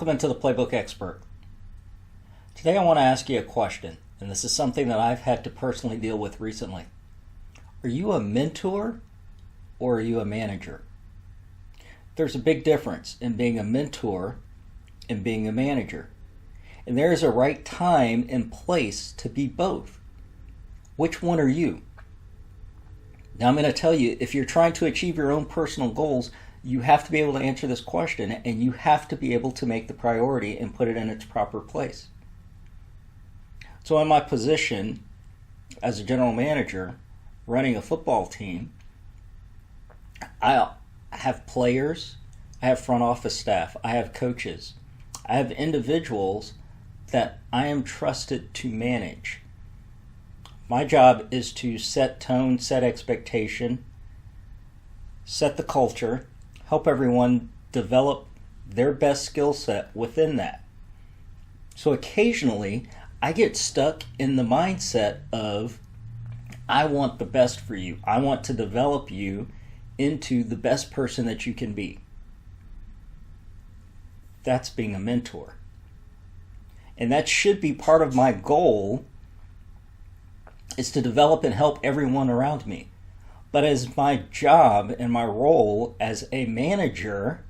Welcome into the Playbook Expert. Today I want to ask you a question, and this is something that I've had to personally deal with recently. Are you a mentor or are you a manager? There's a big difference in being a mentor and being a manager. And there is a right time and place to be both. Which one are you? Now I'm going to tell you, if you're trying to achieve your own personal goals, you have to be able to answer this question, and you have to be able to make the priority and put it in its proper place. So in my position as a general manager running a football team, I have players, I have front office staff, I have coaches, I have individuals that I am trusted to manage. My job is to set tone, set expectation, set the culture, help everyone develop their best skill set within that. So occasionally, I get stuck in the mindset of, I want the best for you. I want to develop you into the best person that you can be. That's being a mentor. And that should be part of my goal, is to develop and help everyone around me. But as my job and my role as a manager,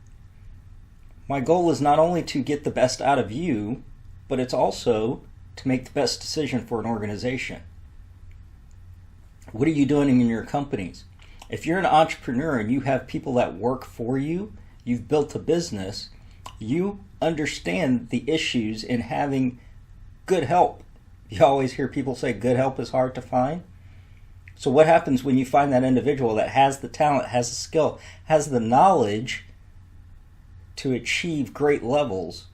my goal is not only to get the best out of you, but it's also to make the best decision for an organization. What are you doing in your companies? If you're an entrepreneur and you have people that work for you, you've built a business, you understand the issues in having good help. You always hear people say good help is hard to find. So what happens when you find that individual that has the talent, has the skill, has the knowledge to achieve great levels,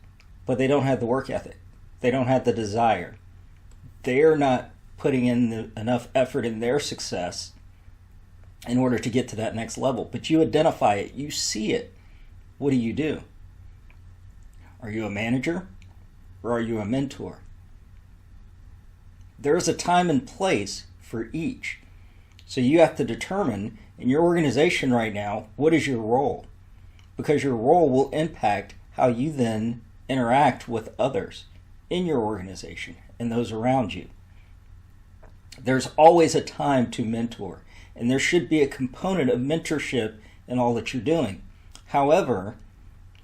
but they don't have the work ethic? They don't have the desire. They're not putting in enough effort in their success in order to get to that next level. But you identify it, you see it. What do? Are you a manager or are you a mentor? There is a time and place for each. So you have to determine in your organization right now, what is your role? Because your role will impact how you then interact with others in your organization and those around you. There's always a time to mentor, and there should be a component of mentorship in all that you're doing. However,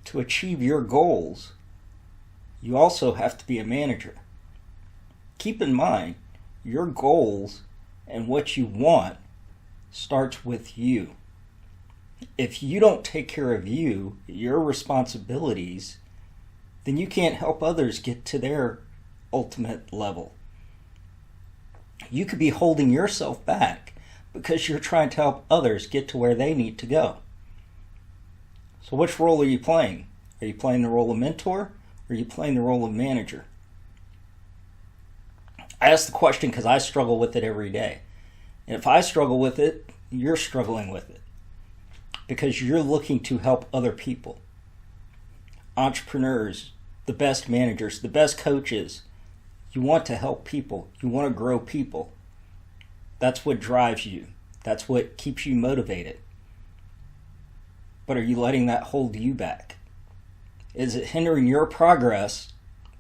to achieve your goals, you also have to be a manager. Keep in mind, your goals and what you want starts with you. If you don't take care of you, your responsibilities, then you can't help others get to their ultimate level. You could be holding yourself back because you're trying to help others get to where they need to go. So which role are you playing? Are you playing the role of mentor or are you playing the role of manager? I ask the question because I struggle with it every day. And if I struggle with it, you're struggling with it because you're looking to help other people. Entrepreneurs, the best managers, the best coaches, you want to help people. You want to grow people. That's what drives you. That's what keeps you motivated. But are you letting that hold you back? Is it hindering your progress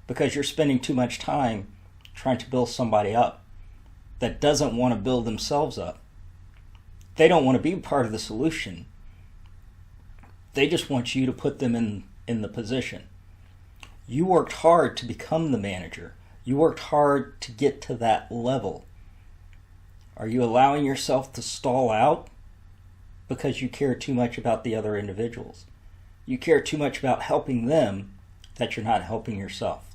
because you're spending too much time trying to build somebody up that doesn't want to build themselves up? They don't want to be part of the solution. They just want you to put them in the position. You worked hard to become the manager. You worked hard to get to that level. Are you allowing yourself to stall out because you care too much about the other individuals? You care too much about helping them that you're not helping yourself.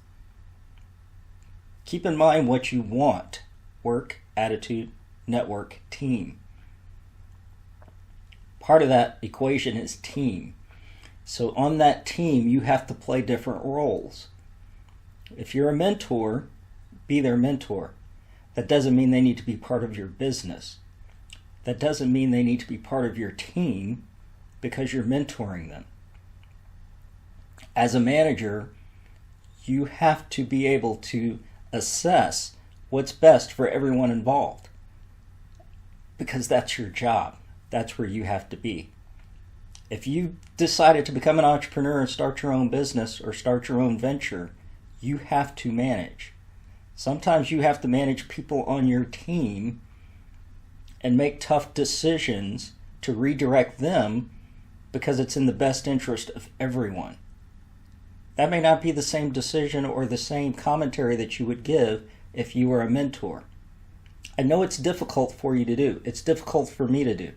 Keep in mind what you want: work, attitude, network, team. Part of that equation is team. So on that team, you have to play different roles. If you're a mentor, be their mentor. That doesn't mean they need to be part of your business. That doesn't mean they need to be part of your team because you're mentoring them. As a manager, you have to be able to assess what's best for everyone involved because that's your job. That's where you have to be. If you decided to become an entrepreneur and start your own business or start your own venture, you have to manage. Sometimes you have to manage people on your team and make tough decisions to redirect them because it's in the best interest of everyone. That may not be the same decision or the same commentary that you would give if you were a mentor. I know it's difficult for you to do. It's difficult for me to do.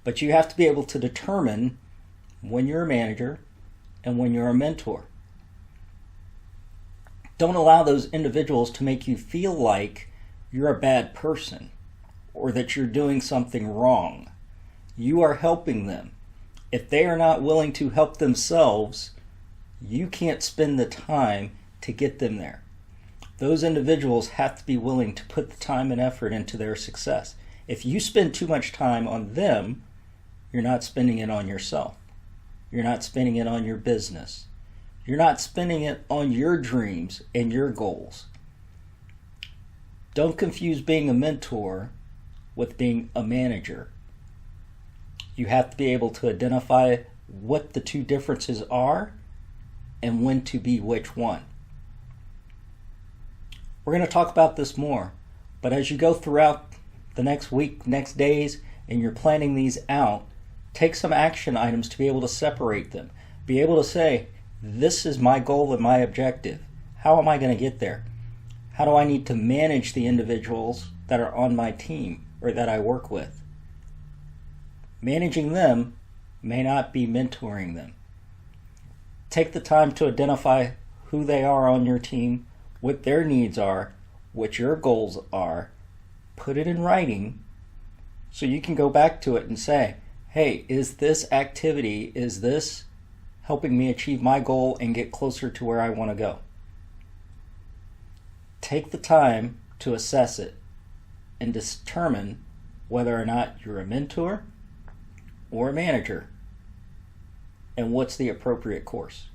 But you have to be able to determine when you're a manager and when you're a mentor. Don't allow those individuals to make you feel like you're a bad person or that you're doing something wrong. You are helping them. If they are not willing to help themselves, you can't spend the time to get them there. Those individuals have to be willing to put the time and effort into their success. If you spend too much time on them, you're not spending it on yourself. You're not spending it on your business. You're not spending it on your dreams and your goals. Don't confuse being a mentor with being a manager. You have to be able to identify what the two differences are and when to be which one. We're going to talk about this more, but as you go throughout the next week, next days, and you're planning these out, take some action items to be able to separate them. Be able to say, this is my goal and my objective. How am I going to get there? How do I need to manage the individuals that are on my team or that I work with? Managing them may not be mentoring them. Take the time to identify who they are on your team, what their needs are, what your goals are. Put it in writing so you can go back to it and say, hey, is this activity, is this helping me achieve my goal and get closer to where I want to go? Take the time to assess it and determine whether or not you're a mentor or a manager and what's the appropriate course.